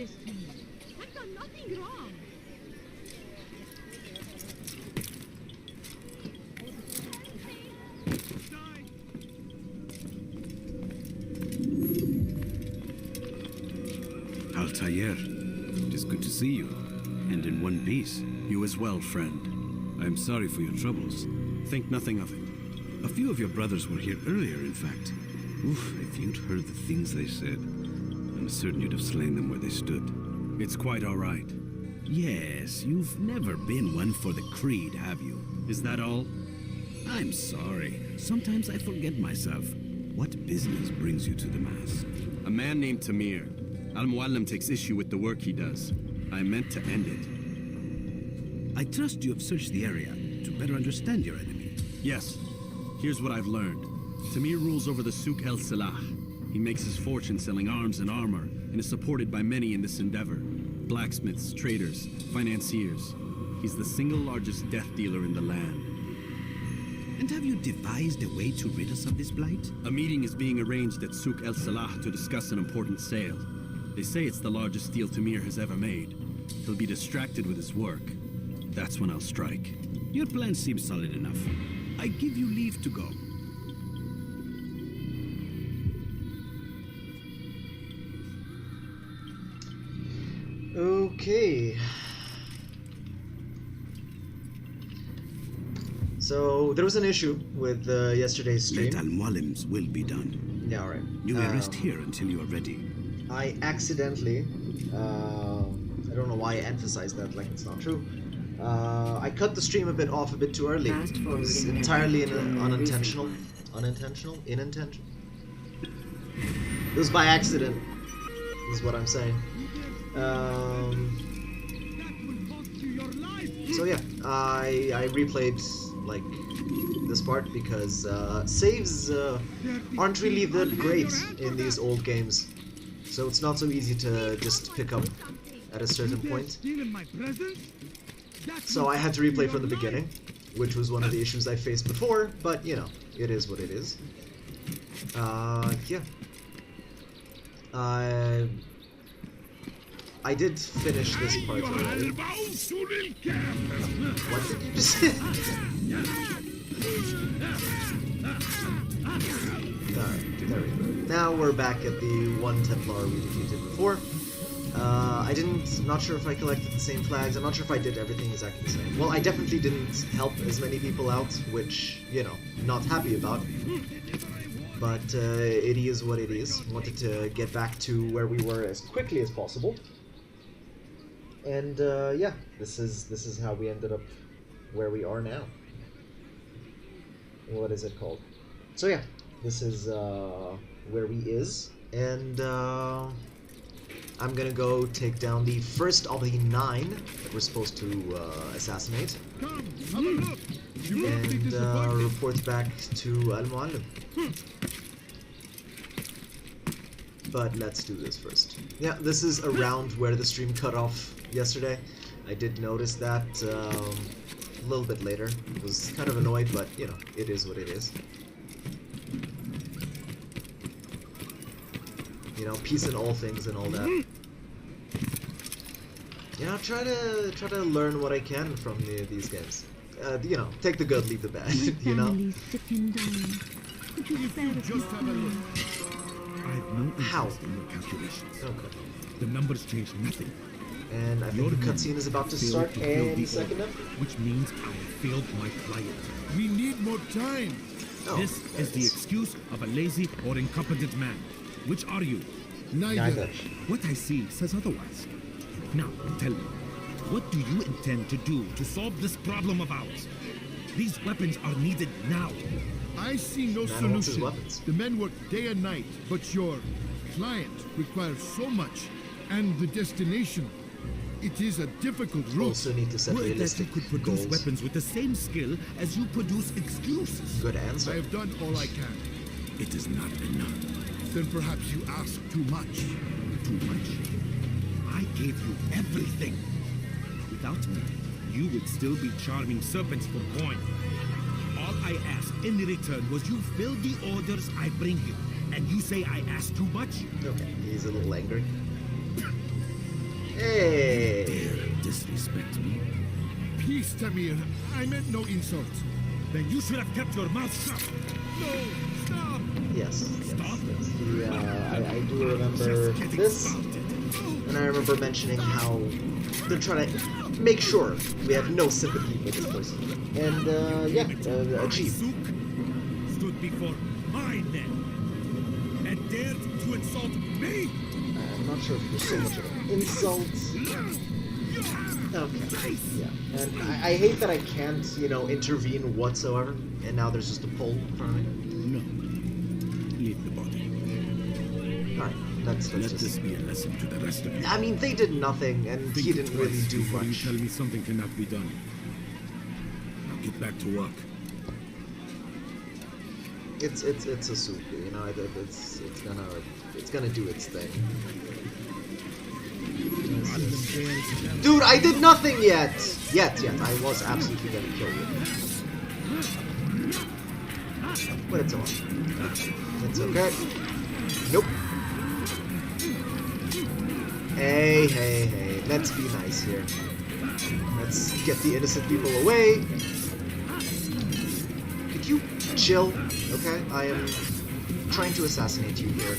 useless to me. I've done nothing wrong. Altair, it is good to see you, and in one piece. You as well, friend. I am sorry for your troubles. Think nothing of it. A few of your brothers were here earlier, in fact. Oof, if you'd heard the things they said, I'm certain you'd have slain them where they stood. It's quite all right. Yes, you've never been one for the creed, have you? Is that all? I'm sorry. Sometimes I forget myself. What business brings you to the Mass? A man named Tamir. Al-Muallim takes issue with the work he does. I meant to end it. I trust you have searched the area to better understand your enemy. Yes. Here's what I've learned. Tamir rules over the Syles-Tal. He makes his fortune selling arms and armor, and is supported by many in this endeavor. Blacksmiths, traders, financiers. He's the single largest death dealer in the land. And have you devised a way to rid us of this blight? A meeting is being arranged at Syles-Tal to discuss an important sale. They say it's the largest deal Tamir has ever made. He'll be distracted with his work. That's when I'll strike. Your plan seems solid enough. I give you leave to go. Okay. So there was an issue with yesterday's stream. Let Al-Muallim's will be done. Yeah, alright. You may rest here until you are ready. I accidentally, I don't know why I emphasized that like it's not true. I cut the stream a bit off a bit too early. It was entirely unintentional. Unintentional? Inintentional? It was by accident, is what I'm saying. So yeah, I replayed like this part because saves aren't really that great in these old games. So it's not so easy to just pick up at a certain point. So I had to replay from the beginning, which was one of the issues I faced before, but you know, it is what it is. Yeah. I did finish this part already. What did you just say? Alright, there we go. Now we're back at the one Templar we defeated before. Not sure if I collected the same flags. I'm not sure if I did everything exactly the same. Well, I definitely didn't help as many people out, which, you know, not happy about. But it is what it is. Wanted to get back to where we were as quickly as possible. And yeah, this is how we ended up where we are now. What is it called? So yeah, this is where we is, and I'm gonna go take down the first of the 9 that we're supposed to assassinate, and report back to Al-Muallim. But let's do this first. Yeah, this is around where the stream cut off yesterday. I did notice that a little bit later. I was kind of annoyed, but you know, it is what it is. You know, peace in all things and all that. You know, try to learn what I can from these games. You know, take the good, leave the bad. You know. I have no interest in your calculations. Okay. The numbers change nothing. And I think the cutscene is about to start any second now. Which means I have failed my client. We need more time. Oh, this is the excuse of a lazy or incompetent man. Which are you? Neither. What I see says otherwise. Now, tell me, what do you intend to do to solve this problem of ours? These weapons are needed now. I see no solution. The men work day and night, but your client requires so much, and the destination. It is a difficult route. Also need to set realistic you could produce weapons with the same skill as you produce excuses. Good answer. I have done all I can. It is not enough. Then perhaps you ask too much. Too much? I gave you everything. Without me, you would still be charming serpents for coin. All I ask in return was you fill the orders I bring you. And you say I ask too much? Okay, he's a little angry. Peace, Tamir. I meant no insult. Then you should have kept your mouth shut. No, stop. Yes. Stop. I do remember this, and I remember mentioning how they're trying to make sure we have no sympathy for this person. And, yeah, achieve. Sook stood before my men and dared to insult me. I'm not sure if there's so much of an insult. Okay, yeah. And I hate that I can't, you know, intervene whatsoever, and now there's just a pole in front of me. No. Leave the body. Alright, let's Let just... this be a lesson to the rest of you. I mean, they did nothing, and he didn't really do Before you much. tell me something cannot be done. Now get back to work. It's a soup, you know. It's gonna do its thing. Dude, I did nothing yet. Yet. I was absolutely gonna kill you. But it's okay. It's okay. Nope. Hey. Let's be nice here. Let's get the innocent people away. Could you chill? Okay, I am trying to assassinate you here.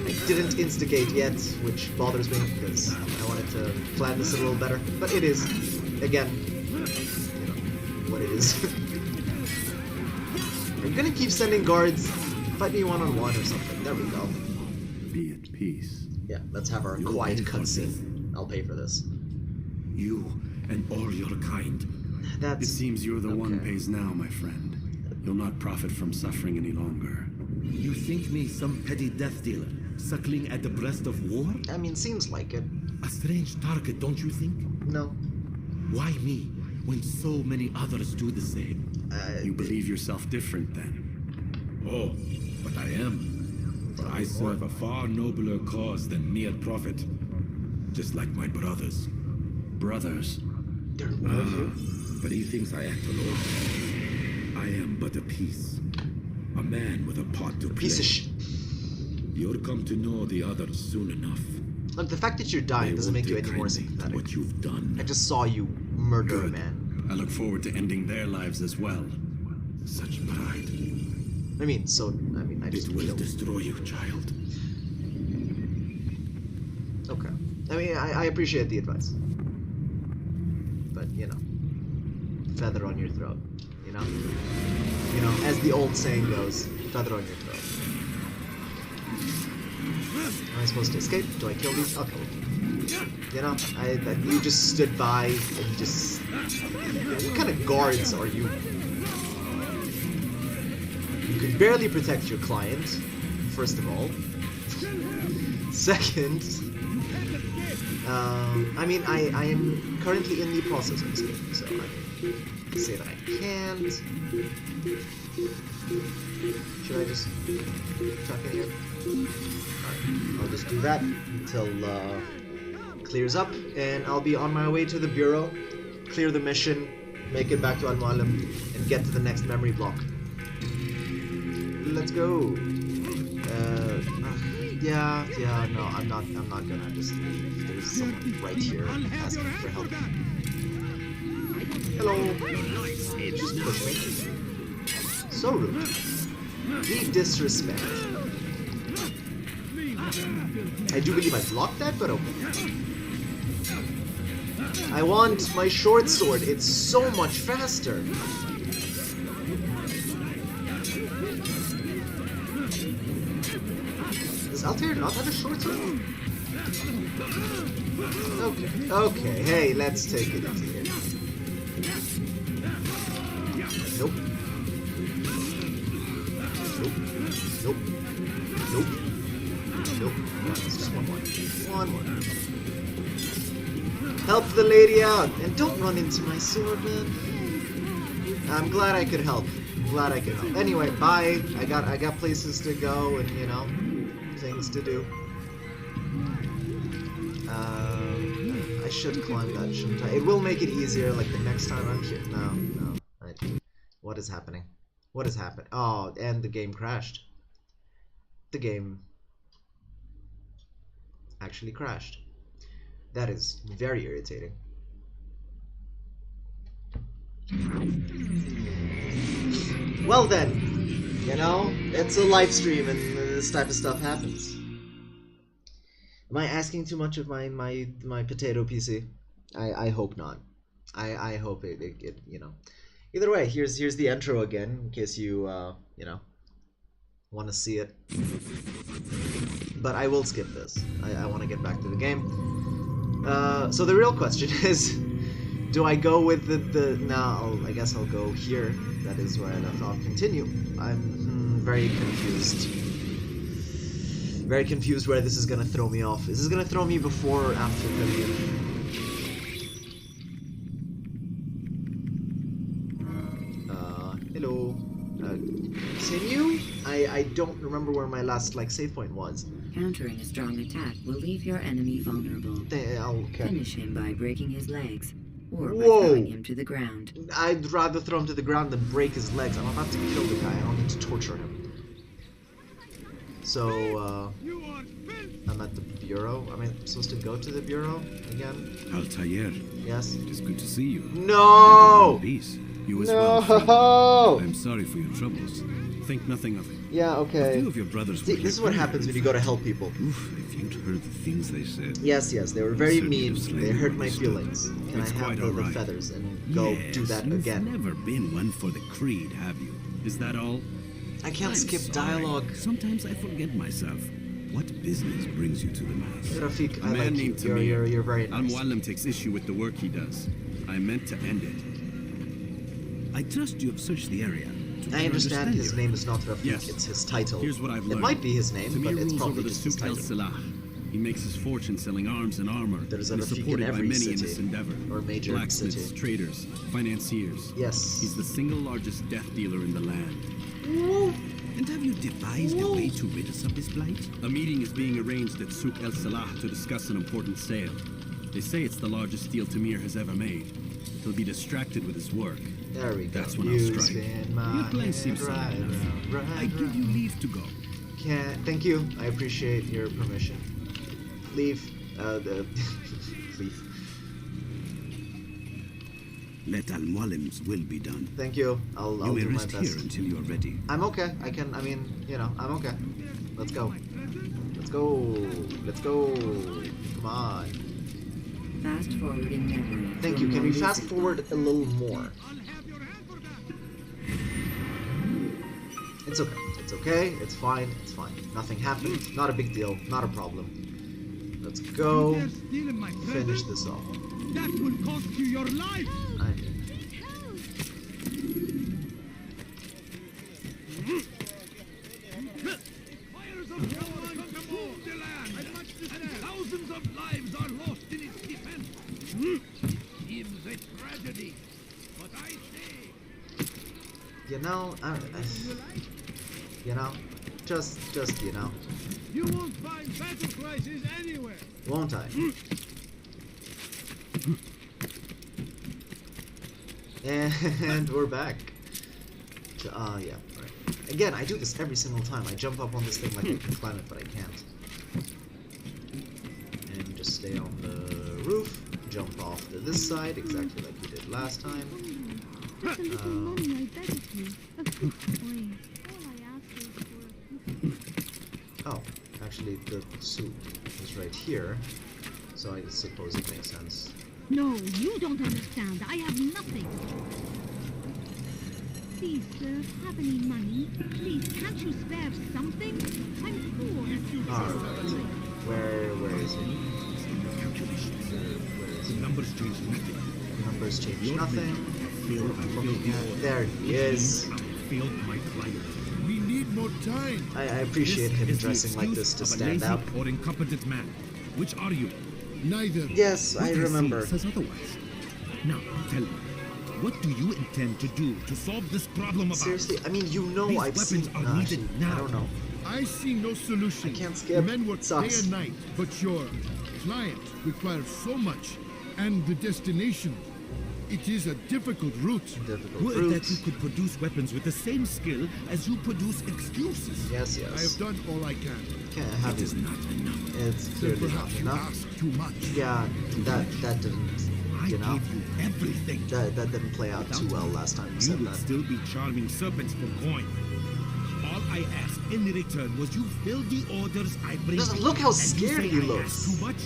I didn't instigate yet, which bothers me because I wanted to plan this a little better. But it is, again, you know, what it is. I'm gonna keep sending guards. Fight me one-on-one or something. There we go. Be at peace. Yeah, let's have our You'll quiet pay for cutscene. I'll pay for this. You and all your kind. That's... It seems you're the one okay. pays now, my friend. You'll not profit from suffering any longer. You think me some petty death dealer, suckling at the breast of war? I mean, seems like it. A strange target, don't you think? No. Why me, when so many others do the same? You believe yourself different, then? Oh, but I am. For I serve a far nobler cause than mere profit. Just like my brothers. Brothers? But he thinks I act alone. I am but a piece. A man with a part to play. Piece of shit. You'll come to know the others soon enough. Look, the fact that you're dying They doesn't won't make you take any more kindly to sympathetic. what you've done. I just saw you murder a Good. man. I look forward to ending their lives as well. Such pride. I mean, I just It will killed. destroy you, child. Okay. I mean, I appreciate the advice. But, you know, feather on your throat, you know? You know, as the old saying goes, feather on your throat. Am I supposed to escape? Do I kill these? I'll kill them. You know, you just stood by and just... What kind of guards are you? You could barely protect your client, first of all. Second, I mean, I am currently in the process of escaping, so I can say that I can't. Should I just tuck in here? Alright, I'll just do that until clears up, and I'll be on my way to the bureau, clear the mission, make it back to Al-Mualim, and get to the next memory block. Let's go. Yeah, no, I'm not gonna just leave. There's someone right here asking for help. Hello. Just push me. So rude. The disrespect. I do believe I blocked that, but okay. I want my short sword. It's so much faster. Does Altair not have a short sword? Okay, hey, let's take it easy here. Nope. It's just one more. Help the lady out, and don't run into my sword, man. I'm glad I could help. Anyway, bye. I got places to go, and you know, things to do. I should climb that, shouldn't I? It will make it easier, like the next time I'm here. No. What is happening? Oh, and the game crashed. The game actually crashed. That is very irritating. Well then, you know, it's a live stream and this type of stuff happens. Am I asking too much of my potato PC? I hope not. I hope it you know. Either way, here's the intro again in case you you know, want to see it. But I will skip this. I want to get back to the game. So the real question is, do I go with no, I guess I'll go here. That is where I left off. Continue. I'm very confused. Very confused where this is gonna throw me off. Is this gonna throw me before or after Pillion? Hello. Continue? I don't remember where my last save point was. Countering a strong attack will leave your enemy vulnerable. Okay. Finish him by breaking his legs, or by Whoa. throwing him to the ground. I'd rather throw him to the ground than break his legs. I'm about to kill the guy. I don't need to torture him. So, I'm at the bureau. Am I supposed to go to the bureau again? Altair, Yes. it is good to see you. No! Peace. You as well, friend. No! I'm sorry for your troubles. Think nothing of it. Yeah, A okay. few of your brothers See, were this is here what earlier, happens when you go to help people. Oof, if you'd heard the things they said. Yes, they were very Certainly mean. have slain They them hurt when my they stood. feelings. Can It's I have quite the alright. feathers and go do that you've again? never been one for the creed, have you? Is that all? I can't I'm skip sorry. dialogue. Sometimes I forget myself. What business brings you to the mass? Rafik, A I man like you. named Tamir. You're very nice. Al-Muallim takes issue with the work he does. I meant to end it. I trust you have searched the area. to I better understand his your name is not Rafik, Yes. it's his title. Here's what I've learned. It might be his name, Tamir but it's rules probably over the just his Souk title. El-Salah. He makes his fortune selling arms and armor. There's a and is Rafik in supported by every many in city, this endeavor. or major Blacksmiths, city. traders, financiers. Yes. He's the single largest death dealer in the land. And have you devised a way to rid us of this blight? A meeting is being arranged at Souk El-Salah to discuss an important sale. They say it's the largest deal Tamir has ever made. He'll be distracted with his work. There we go. That's when I'll You strike. spin my Your plan head seems solid right enough. round, right I give you round. leave to go. Thank you. I appreciate your permission. Leave. Leave. Let Al-Muallim's will be done. Thank you. I'll You may do my rest here best. until you're ready. I'm okay. I'm okay. Let's go. Let's go. Let's go. Come on. Fast forwarding memory. Thank for you. Can more we fast recent- forward a little more? It's okay. It's okay. It's fine. It's fine. Nothing happened. Not a big deal. Not a problem. Let's go. Finish this off. That will cost you your life! Fires of hell consume the land, and thousands of lives are lost in its defense. Seems a tragedy, but I say... You know, you know, just you know, You won't find battle prices anywhere. won't I? And we're back. Yeah, right. Again, I do this every single time. I jump up on this thing like I can climb it, but I can't. And just stay on the roof, jump off to this side, exactly like you did last time. Just a little money, I beg of you. A few coins. All I ask is for a few. Oh, actually the soup is right here, so I suppose it makes sense. No, you don't understand. I have nothing. Please, sir, have any money? Please, can't you spare something? I'm poor. Alright. Where is it? Calculations. Where is The it? numbers change nothing. Numbers change Your nothing. I Looking at, there he is. failed my client. We need more time. I appreciate him This is the dressing like this to excuse of a stand lazy out. or incompetent man. Which are you? Neither. Yes, I What remember. see says otherwise. Now, tell me, what do you intend to do to solve this problem of ours? Seriously, I mean, you know, These I've seen. weapons are No, needed actually, now. I don't know. I see no solution. I can't skip. The men work Sucks. day and night, but your client requires so much, and the destination. It is a difficult route. Difficult Would route. that you could produce weapons with the same skill as you produce excuses. Yes, I have yes. done all I can. Can't have It is it. not enough. It's Then clearly not perhaps you enough. ask too much. Yeah, that didn't. You know? gave you everything. That didn't play out too well last time you You said would that. still be charming serpents for coin. All I ask in return was you fill the orders I bring. Just look how and you scared say he I looks. ask too much?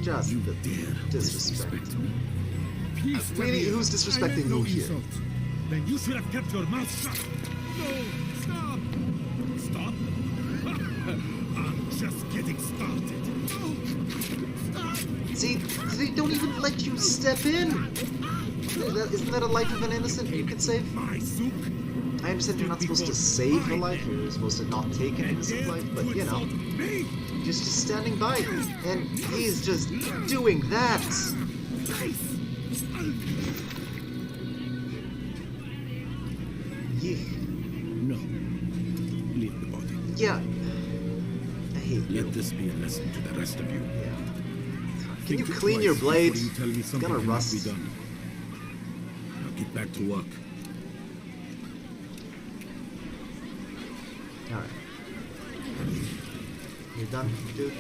Just You the dare disrespect. disrespect me? Please tell Really, me who's I disrespecting meant no who here? insult. Then you should have kept your mouth shut. No, stop! Stop? I'm just getting started. See, they don't even let you step in. Isn't that a life of an innocent you could save? My souk. I understand you're not supposed to save a life, you're supposed to not take an innocent life, but you know, Me? just standing by, and he's just doing that. No. Leave the body. Yeah, I hate you. Let this be a lesson to the rest of you. Yeah. Can Think you it clean twice your before blade? you tell me It's something gonna cannot rust. be done. Now get back to work. Alright. You're done, dude?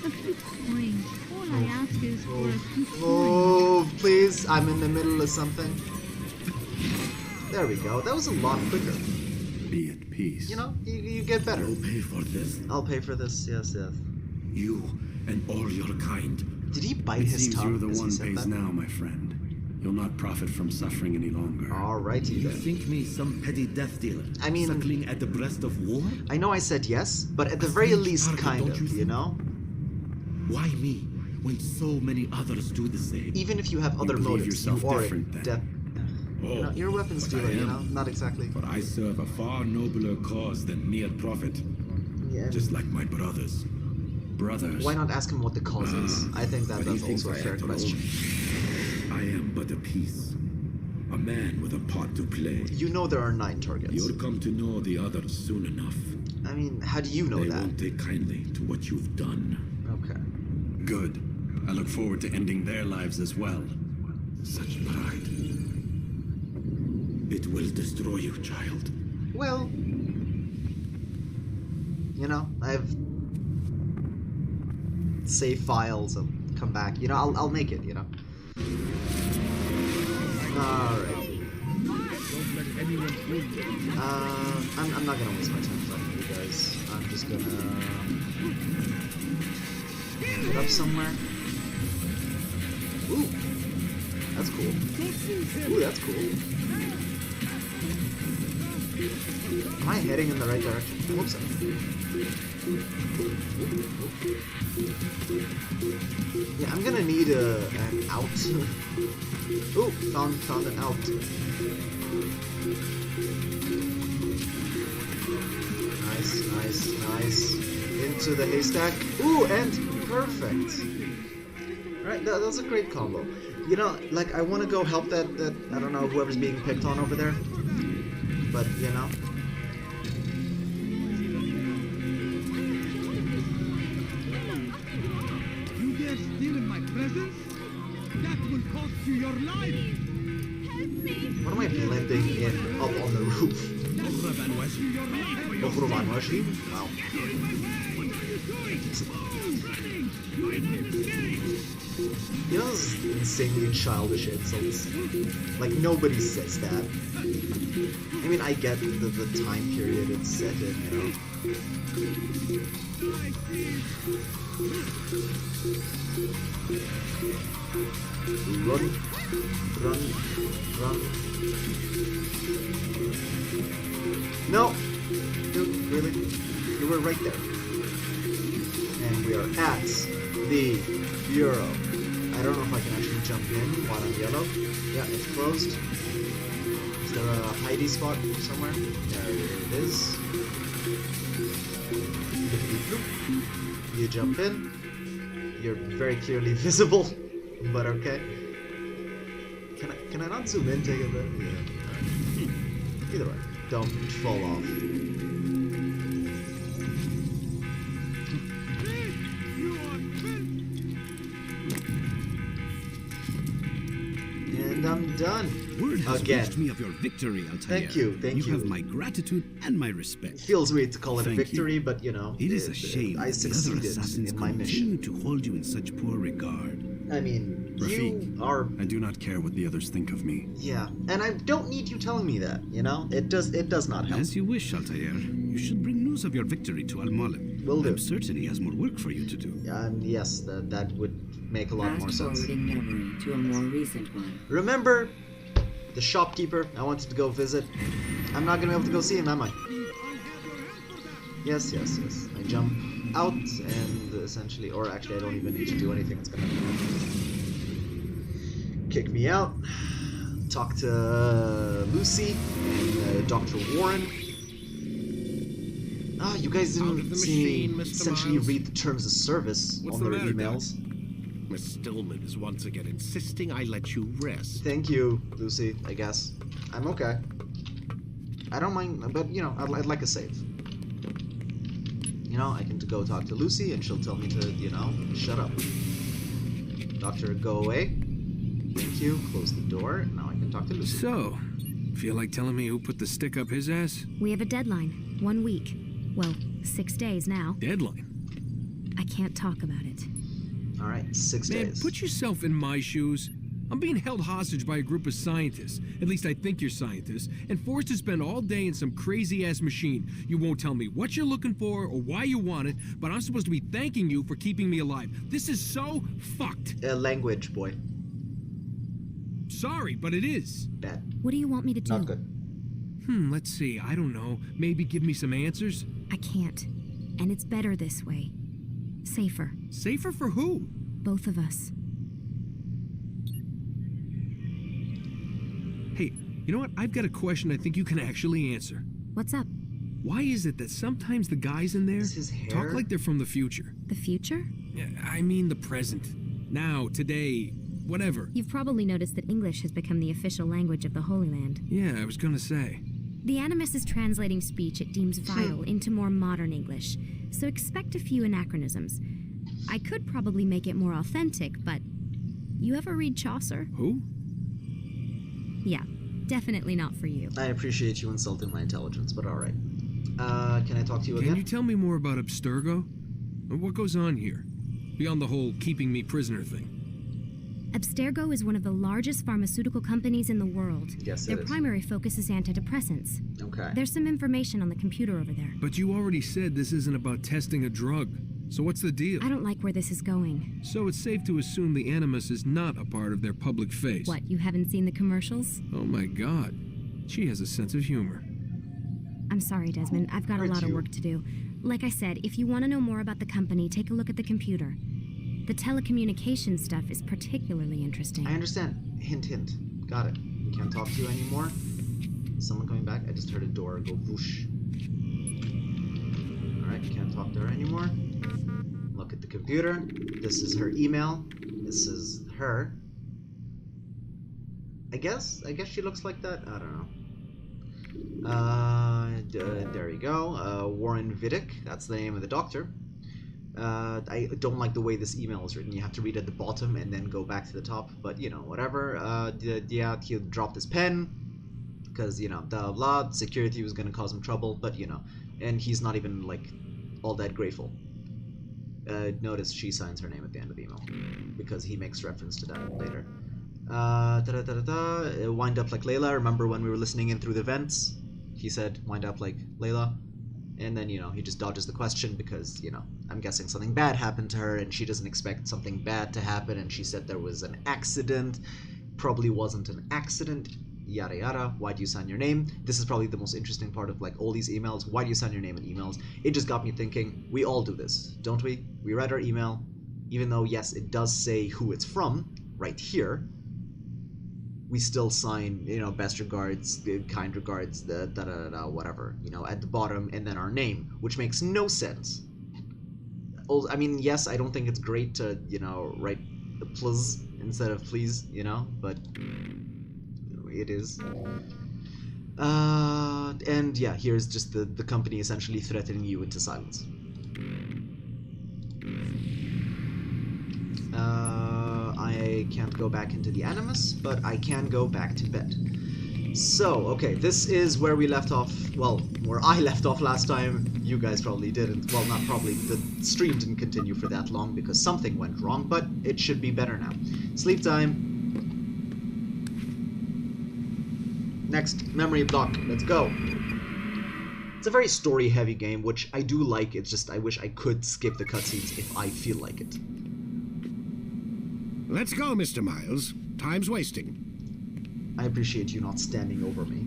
A few coins. All I ask is for a few coins. Oh, please. I'm in the middle of something. There we go. That was a lot quicker. Be at peace. You know, you get better. You'll pay for this. I'll pay for this. Yes, yes. You and all your kind. Did he bite It his seems tongue you're the as he one said pays that? now, my friend. You'll not profit from suffering any longer. Alrighty You then. think me some petty death dealer? I mean- suckling at the breast of war? I know I said yes, but at the very strange least, target, kind don't of, you you think? know? Why me, when so many others do the same? Even if you have other believe motives, yourself you are different, then? you know, you're a weapons but I dealer, you am. know? Not exactly. But I serve a far nobler cause than mere profit. Yeah. Just like my brothers. Brothers. Why not ask him what the cause is? I think But he that's thinks also a I fair act question. alone. I am but a piece. A man with a part to play. You know there are 9 targets. You'll come to know the others soon enough. I mean, how do you know They that? won't take kindly to what you've done. Okay. Good. I look forward to ending their lives as well. Such pride. It will destroy you, child. Well, you know, I've save files and come back. You know, I'll make it. You know. All right. Don't let anyone fool you. I'm not gonna waste my time fighting you guys. I'm just gonna put up somewhere. Ooh, that's cool. Ooh, that's cool. Am I heading in the right direction? I hope so. Yeah, I'm gonna need an out. Ooh, found an out. Nice. Into the haystack. Ooh, and perfect. Right, that was a great combo. You know, like I want to go help that I don't know whoever's being picked on over there, but you know. You dare steal in my presence? That will cost you your life! What am I blending in up on the roof? Ohrovan Washi? Wow. You know, this is insanely childish insults. Like, nobody says that. I mean, I get the time period it's set in, you know. Run. No! Dude, really? You were right there. And we are at the Bureau. I don't know if I can actually jump in while I'm yellow. Yeah, it's closed. Is there a hidey spot somewhere? There it is. You jump in. You're very clearly visible, but okay. Can I not zoom in, take a bit? Yeah. Either way, don't fall off. And I'm done. Word has Again. reached me of your victory, Altair. Thank you, thank you. You have my gratitude and my respect. It feels weird to call it a Thank you. victory, but you know, It is a shame I that the other succeeded assassins in my mission. continue to hold you in such poor regard. I mean, you Rafiq, are, I do not care what the others think of me. yeah, and I don't need you telling me that. You know, it does not help. As you wish, Altair. You should bring news of your victory to Al-Malim. Will do. I'm certain he has more work for you to do. And yes, that would make a lot more Fast sense. forwarding memory to a more recent one. Remember the shopkeeper I wanted to go visit? I'm not gonna be able to go see him, am I? Yes. I jump out and essentially, or actually I don't even need to do anything. It's gonna kick me out. Talk to Lucy and Dr. Warren. Ah, you guys Out of didn't the see me machine, Mr. essentially Miles. read the terms of service What's on the their matter, emails. Miss Stillman is once again insisting I let you rest. Thank you, Lucy, I guess. I'm okay. I don't mind, but, you know, I'd like a save. You know, I can go talk to Lucy, and she'll tell me to, you know, shut up. Doctor, go away. Thank you. Close the door. Now I can talk to Lucy. So, feel like telling me who put the stick up his ass? We have a deadline. 1 week. Well, 6 days now. Deadline? I can't talk about it. Alright, 6 Man, days. put yourself in my shoes. I'm being held hostage by a group of scientists. At least I think you're scientists. And forced to spend all day in some crazy-ass machine. You won't tell me what you're looking for or why you want it, but I'm supposed to be thanking you for keeping me alive. This is so fucked. Language, boy. Sorry, but it is. Bad. What do you want me to do? Not good. Let's see. I don't know. Maybe give me some answers? I can't. And it's better this way. Safer. Safer for who? Both of us. Hey, you know what? I've got a question I think you can actually answer. What's up? Why is it that sometimes the guys in there Is his hair? talk like they're from the future? The future? I mean the present. Now, today, whatever. You've probably noticed that English has become the official language of the Holy Land. Yeah, I was gonna say. The Animus is translating speech it deems vital into more modern English, so expect a few anachronisms. I could probably make it more authentic, but... You ever read Chaucer? Who? Yeah, definitely not for you. I appreciate you insulting my intelligence, but alright. Can I talk to you Can again? you tell me more about Abstergo? What goes on here? Beyond the whole keeping me prisoner thing. Abstergo is one of the largest pharmaceutical companies in the world. Yes, Their it is. primary focus is antidepressants. Okay. There's some information on the computer over there. But you already said this isn't about testing a drug. So what's the deal? I don't like where this is going. So it's safe to assume the Animus is not a part of their public face. What, you haven't seen the commercials? Oh my god. She has a sense of humor. I'm sorry, Desmond. I've got a Aren't lot of you? work to do. Like I said, if you want to know more about the company, take a look at the computer. The telecommunications stuff is particularly interesting. I understand. Hint, hint. Got it. We can't talk to you anymore. Is someone coming back? I just heard a door go whoosh. Alright, can't talk to her anymore. Look at the computer. This is her email. This is her. I guess she looks like that. I don't know. There you go. Warren Vidic. That's the name of the doctor. I don't like the way this email is written. You have to read at the bottom and then go back to the top. But, you know, whatever. Yeah, he dropped his pen. Because, you know, blah, security was going to cause him trouble. But, you know, and he's not even, like, all that grateful. Notice she signs her name at the end of the email. Because he makes reference to that later. Wind up like Layla. Remember when we were listening in through the vents? He said, wind up like Layla. And then, you know, he just dodges the question because, you know, I'm guessing something bad happened to her and she doesn't expect something bad to happen, and she said there was an accident. Probably wasn't an accident. Yada yada. Why do you sign your name? This is probably the most interesting part of, like, all these emails. Why do you sign your name in emails? It just got me thinking, we all do this, don't we? We write our email, even though, yes, it does say who it's from, right here. We still sign, you know, best regards, kind regards, the da-da-da-da, whatever, you know, at the bottom, and then our name, which makes no sense. I mean, yes, I don't think it's great to, you know, write please instead of please, you know, but it is. And yeah, here's just the company essentially threatening you into silence. I I can't go back into the Animus, but I can go back to bed. So, okay, this is where we left off, well, where I left off last time. You guys probably didn't. Well, not probably. The stream didn't continue for that long because something went wrong, but it should be better now. Sleep time. Next, memory block. Let's go. It's a very story-heavy game, which I do like. It's just I wish I could skip the cutscenes if I feel like it. Let's go, Mr. Miles. Time's wasting. I appreciate you not standing over me.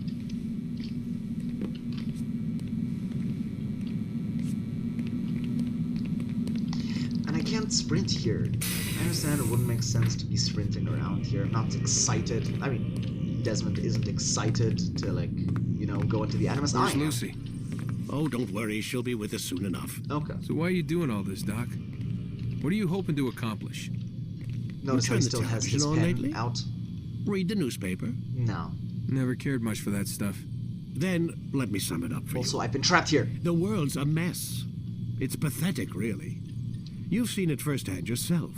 And I can't sprint here. I understand it wouldn't make sense to be sprinting around here. I'm not excited. I mean, Desmond isn't excited to, like, you know, go into the Animus. Where's Lucy? Oh, don't worry. She'll be with us soon enough. Okay. So why are you doing all this, Doc? What are you hoping to accomplish? Notice how he turn the still has his television on pen lately? out. Read the newspaper. No. Never cared much for that stuff. Then let me sum it up for Also, you. I've been trapped here. The world's a mess. It's pathetic, really. You've seen it firsthand yourself.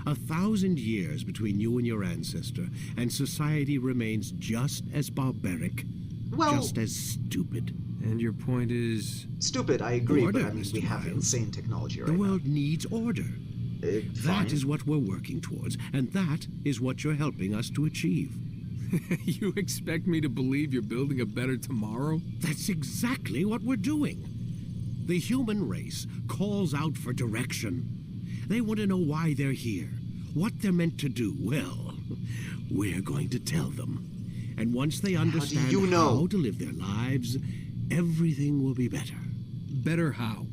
1,000 years between you and your ancestor, and society remains just as barbaric, Well, just as stupid. And your point is... stupid, I agree, Order, but I mean, we Mr. have Miles. insane technology right The now. world needs order. Fine. That is what we're working towards, and that is what you're helping us to achieve. You expect me to believe you're building a better tomorrow? That's exactly what we're doing. The human race calls out for direction. They want to know why they're here, what they're meant to do. Well, we're going to tell them. And once they understand you know? how to live their lives, everything will be better. Better how?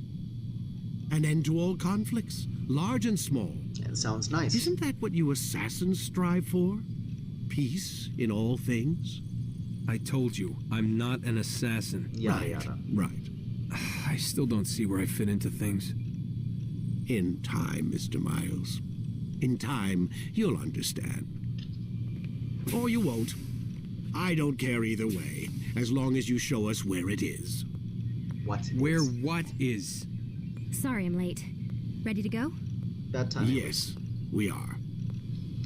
An end to all conflicts, large and small. It sounds nice. Isn't that what you assassins strive for? Peace in all things? I told you, I'm not an assassin. Yada Right, yada. right. I still don't see where I fit into things. In time, Mr. Miles. In time, you'll understand. Or you won't. I don't care either way, as long as you show us where it is. What? Where is what is? Sorry I'm late. Ready to go? that time? Yes, we are.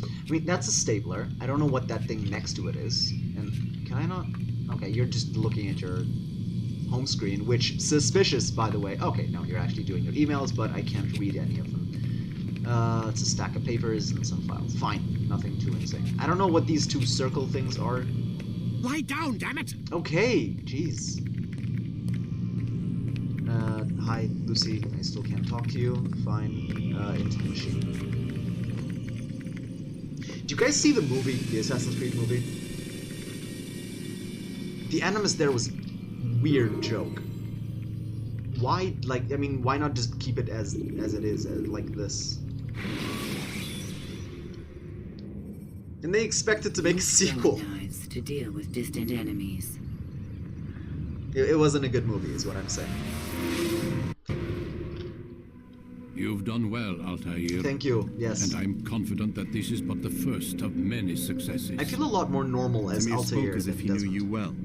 I mean, that's a stapler. I don't know what that thing next to it is. And can I not? Okay, you're just looking at your home screen, which suspicious, by the way. Okay, no, you're actually doing your emails, but I can't read any of them. It's a stack of papers and some files. Fine, nothing too insane. I don't know what these two circle things are. Lie down, damn it! Okay, jeez. Hi, Lucy. I still can't talk to you. Fine. Into the machine. Do you guys see the movie, the Assassin's Creed movie? The Animus there was a weird joke. Why, like, I mean, why not just keep it as it is, like this? And they expected to make a sequel. Knives to deal with distant enemies. It wasn't a good movie, is what I'm saying. You've done well, Altair. Thank you, yes. And I'm confident that this is but the first of many successes. I feel a lot more normal as Tamir Altair spoke as if than he knew Desmond. you well.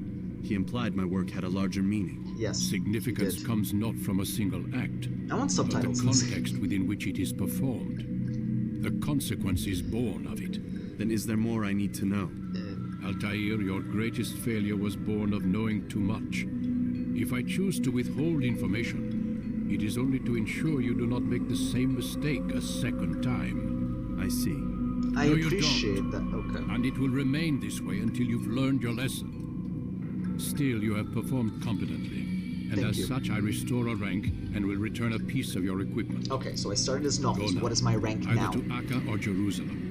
He implied my work had a larger meaning. Yes, Significance he did. comes not from a single act, I want but the subtitles. context within which it is performed. The consequences born of it. Then is there more I need to know? Altair, your greatest failure was born of knowing too much. If I choose to withhold information, it is only to ensure you do not make the same mistake a second time. I see. I No, you appreciate that. Okay. And it will remain this way until you've learned your lesson. Still, you have performed competently, and Thank as you. such I restore a rank and will return a piece of your equipment. Okay, so I started as novice. Go now. What is my rank Either now? to Akka or Jerusalem.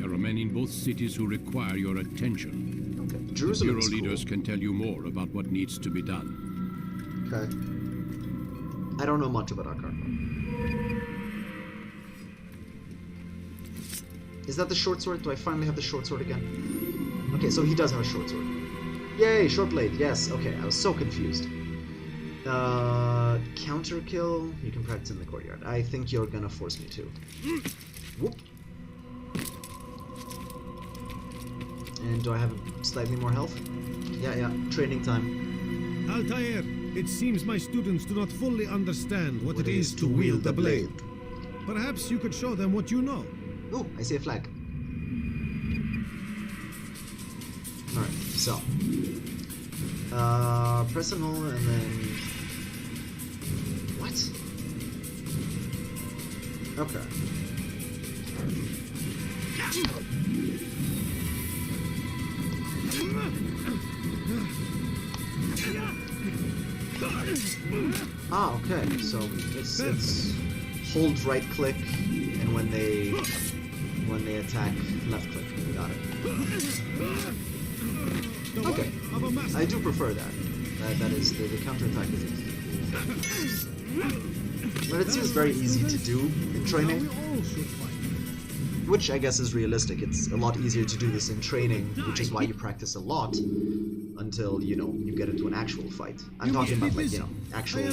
There are men in both cities who require your attention. Okay. The Jerusalem Bureau is leaders cool. can tell you more about what needs to be done. Okay. I don't know much about Akkar. Is that the short sword? Do I finally have the short sword again? Okay, so he does have a short sword. Yay, short blade. Yes. Okay, I was so confused. Counter kill. You can practice in the courtyard. I think you're gonna force me to. Whoop. And do I have slightly more health? Yeah. Training time. Altair, it seems my students do not fully understand what it is to wield the blade. Perhaps you could show them what you know. Oh, I see a flag. So, press and hold, and then what? Okay. Ah, okay. So it's hold right click, and when they attack, left click. Got it. Okay. I do prefer that. That is the counterattack is but it seems very easy to do in training. Which I guess is realistic. It's a lot easier to do this in training, which is why you practice a lot until, you know, you get into an actual fight. I'm talking about, like, you know, actual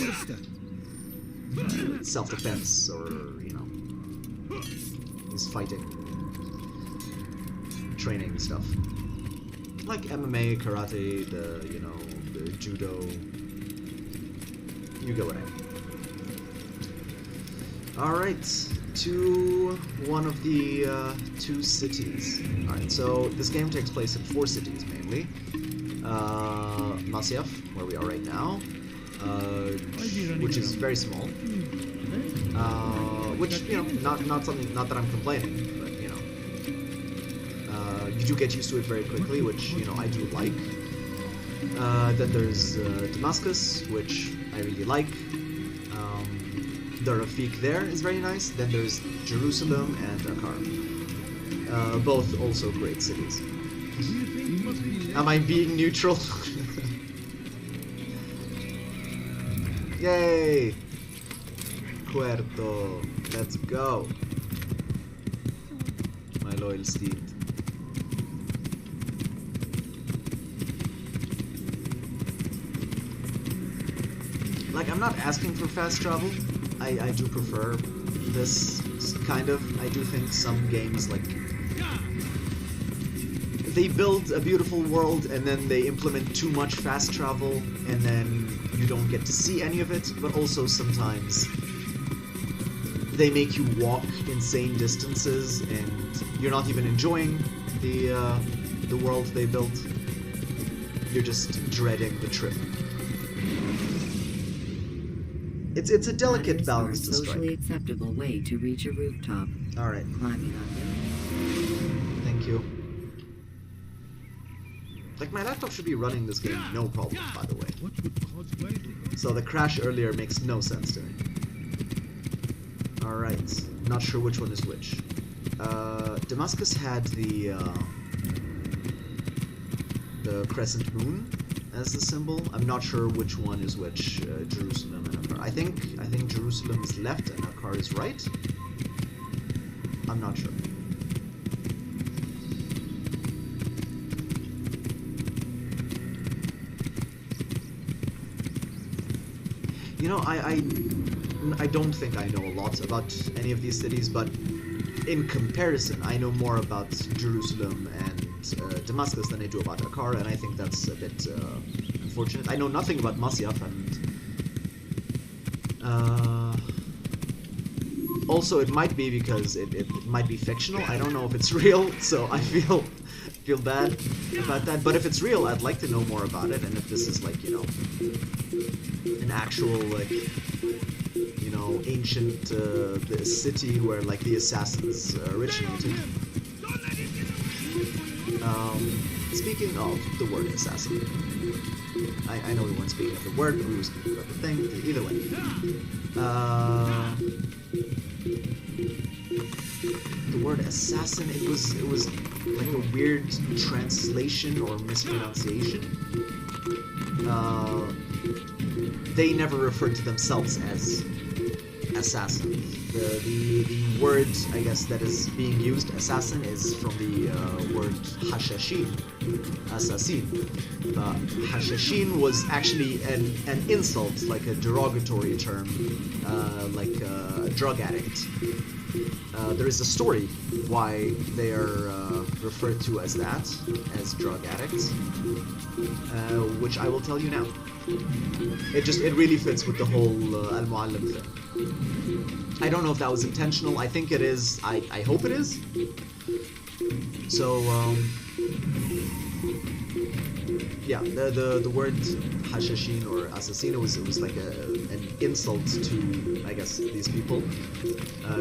self-defense or, you know, this fighting training stuff. Like MMA, karate, the, you know, the judo. You get what I mean. Alright, to one of the two cities. Alright, so this game takes place in 4 cities mainly. Masyaf, where we are right now, which is very small. Which, you know, not that I'm complaining, but, you know, you do get used to it very quickly, which, you know, I do like. Then there's Damascus, which I really like. The Rafik there is very nice. Then there's Jerusalem and Akkar. Both also great cities. Am I being neutral? Yay! Puerto. Let's go. My loyal steed. Like, I'm not asking for fast travel. I do prefer this kind of. I do think some games, like, they build a beautiful world and then they implement too much fast travel and then you don't get to see any of it, but also sometimes they make you walk insane distances and you're not even enjoying the world they built. You're just dreading the trip. It's a delicate balance to strike. Socially acceptable way to reach a rooftop. All right. Climbing up it. Thank you. Like, my laptop should be running this game no problem, by the way. So the crash earlier makes no sense to me. All right. Not sure which one is which. Damascus had the crescent moon as the symbol. I'm not sure which one is which. Jerusalem and Akkar. I think Jerusalem is left and Akkar is right. I'm not sure. You know, I don't think I know a lot about any of these cities, but in comparison, I know more about Jerusalem and Damascus than I do about Akkar, and I think that's a bit unfortunate. I know nothing about Masyaf, and also it might be because it might be fictional. I don't know if it's real, so I feel bad about that. But if it's real, I'd like to know more about it, and if this is, like, you know, an actual, like, you know, ancient city where, like, the assassins originated. Speaking of the word assassin, I know we weren't speaking of the word, but we were speaking about the thing. Either way, the word assassin, it was like a weird translation or mispronunciation. They never referred to themselves as assassin. The word, I guess, that is being used, assassin, is from the word hashashin, assassin. Hashashin was actually an insult, like a derogatory term, like a drug addict. There is a story why they are referred to as that, as drug addicts, which I will tell you now. It really fits with the whole al-Muallim thing. I don't know if that was intentional. I think it is. I hope it is. So, yeah, the word hashashin or assassino was like an insult to, I guess, these people,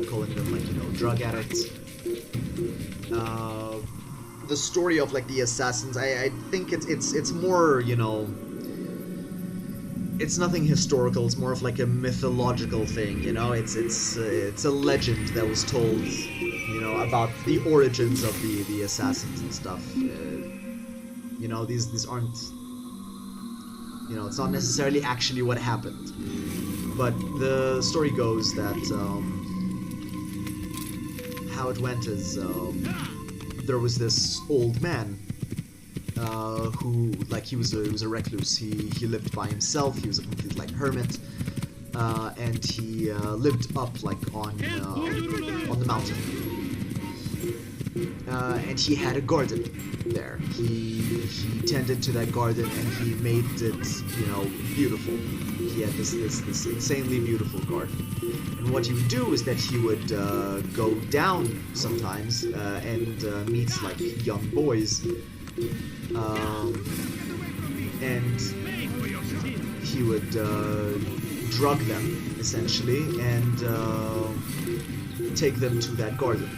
calling them like, you know, drug addicts. The story of like the assassins, I think it's more, you know, it's nothing historical. It's more of like a mythological thing, you know. It's a legend that was told, you know, about the origins of the assassins and stuff. You know, these aren't, you know, it's not necessarily actually what happened, but the story goes that how it went is there was this old man who, like, he was a recluse. He lived by himself. He was a complete like hermit, and he lived up like on the mountain. And he had a garden there. He tended to that garden and he made it, you know, beautiful. He had this insanely beautiful garden. And what he would do is that he would go down sometimes and meet like young boys, and he would drug them essentially and take them to that garden.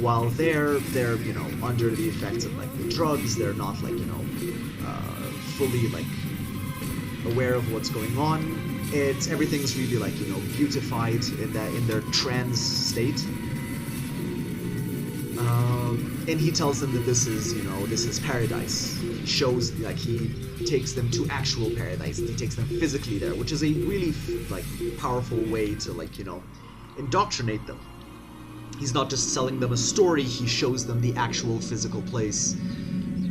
While they're you know, under the effects of like the drugs, they're not like, you know, fully like aware of what's going on. Everything's really like, you know, beautified in their trance state. And he tells them that this is, you know, this is paradise. He shows, like, he takes them to actual paradise. He takes them physically there, which is a really like powerful way to, like, you know, indoctrinate them. He's not just selling them a story, he shows them the actual physical place.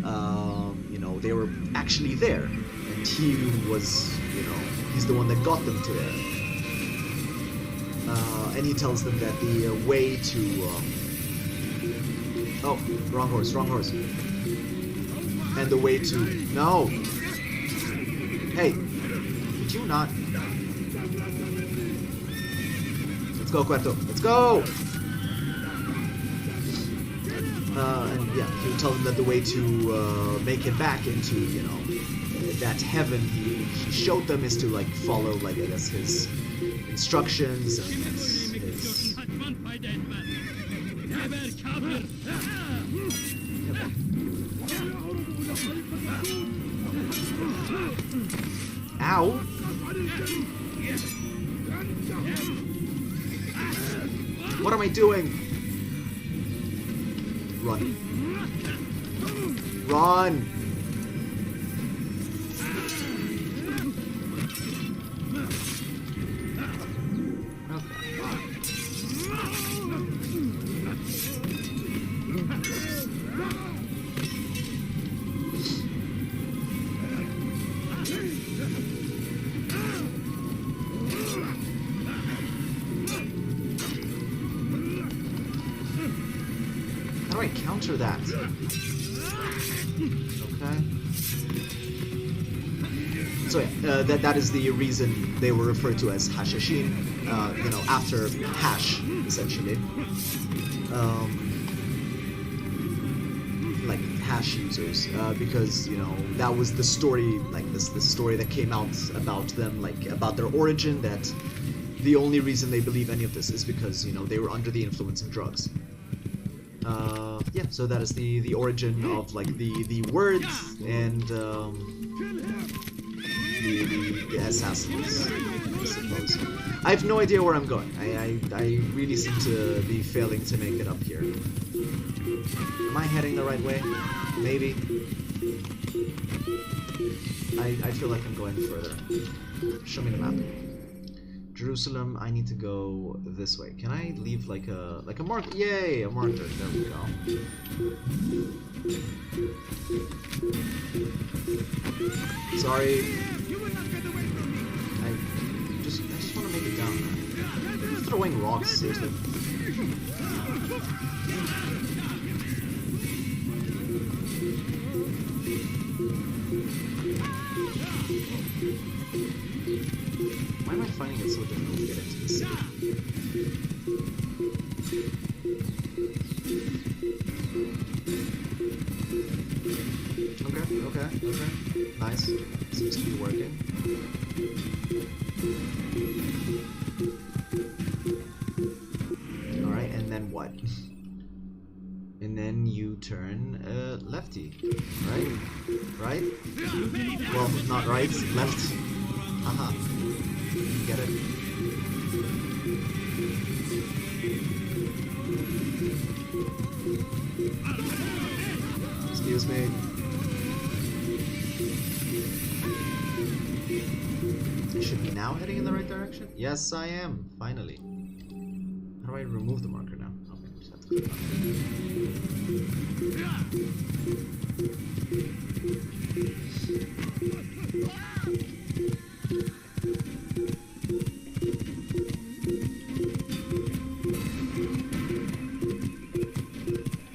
You know, they were actually there, and he was, you know, he's the one that got them to there. And he tells them that the way to... oh, wrong horse, wrong horse. And the way to... no! Hey, did you not... let's go, Cueto, let's go! And yeah, he would tell them that the way to make it back into, you know, that heaven he showed them is to, like, follow, like, I guess, his instructions and his... Ow! What am I doing? Run. Run! How do I counter that? Okay. So yeah, that is the reason they were referred to as hashashin, you know, after hash, essentially. Like hash users, because, you know, that was the story, like this story that came out about them, like about their origin, that the only reason they believe any of this is because, you know, they were under the influence of drugs. Yeah, so that is the origin of, like, the words and the assassins, I suppose. I have no idea where I'm going. I really seem to be failing to make it up here. Am I heading the right way? Maybe. I feel like I'm going further. Show me the map. Jerusalem, I need to go this way. Can I leave like a mark? Yay, a marker. There we go. Sorry. I just want to make it down. I'm throwing rocks, seriously. Why am I finding it so difficult to get into the city? Okay. Okay, nice. Seems to be working. Alright, and then what? And then you turn lefty, right? Right? Well, not right, left. Aha. Get it? Excuse me. I should be now heading in the right direction? Yes, I am. Finally. How do I remove the marker now? Okay, just have to click on.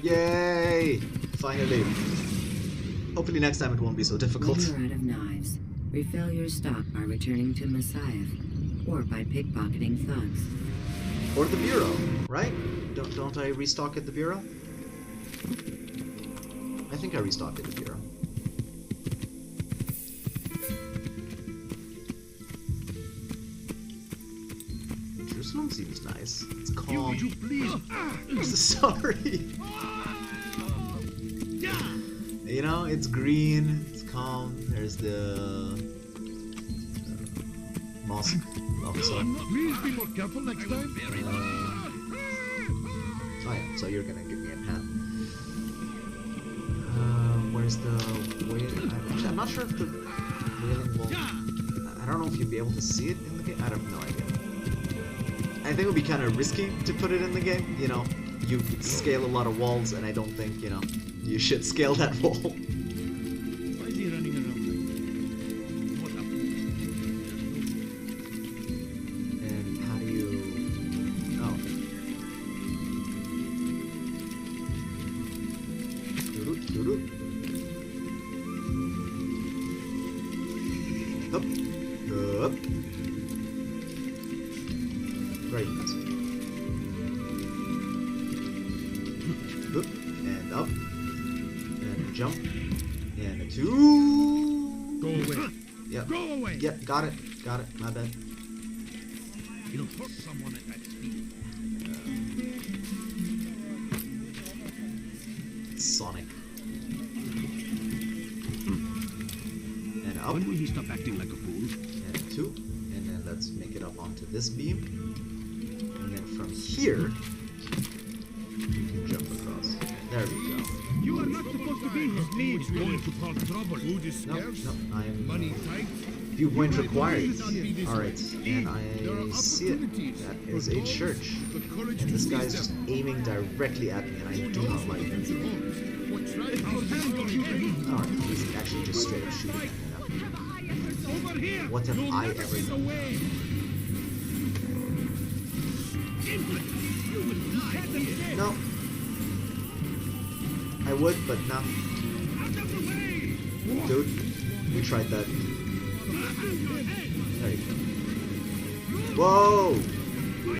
Yay! Finally. Hopefully next time it won't be so difficult. When you're out of knives, refill your stock by returning to Messiah, or by pickpocketing thugs. Or the bureau, right? Don't I restock at the bureau? I think I restock at the bureau. Jerusalem seems nice. It's calm. Would you please? Sorry. You know, it's green. It's calm. There's the mosque also. Please be more careful next time. Oh yeah, so you're gonna give me a hand. Where's the wailing? Actually, I'm not sure if the wailing will. I don't know if you'd be able to see it in the game. I have no idea. I think it would be kind of risky to put it in the game. You know, you scale a lot of walls, and I don't think, you know, you should scale that wall. Why is he running around? What happened? And how do you? Oh. Doo-doo. Up. Up. Right. Up. And up. And a jump. And a two. Go away. Yep. Go away. Yep, got it. Got it. My bad. You'll hurt someone at that speed. Sonic. And up. When will he stop acting like a fool? And a two. And then let's make it up onto this beam. And then from here, you can jump across. There we go. You are not supposed to be here. Who's going to cause trouble? Food is No, scarce. no, I'm Money tight. viewpoint required. Alright, Alright, and I see it. That is a church. And this guy is just aiming directly at me, and I do not like it. What's right? Alright, he's actually just straight up shooting at me now. What have I ever done? No. I would, but no. Dude, we tried that. There you go. Whoa!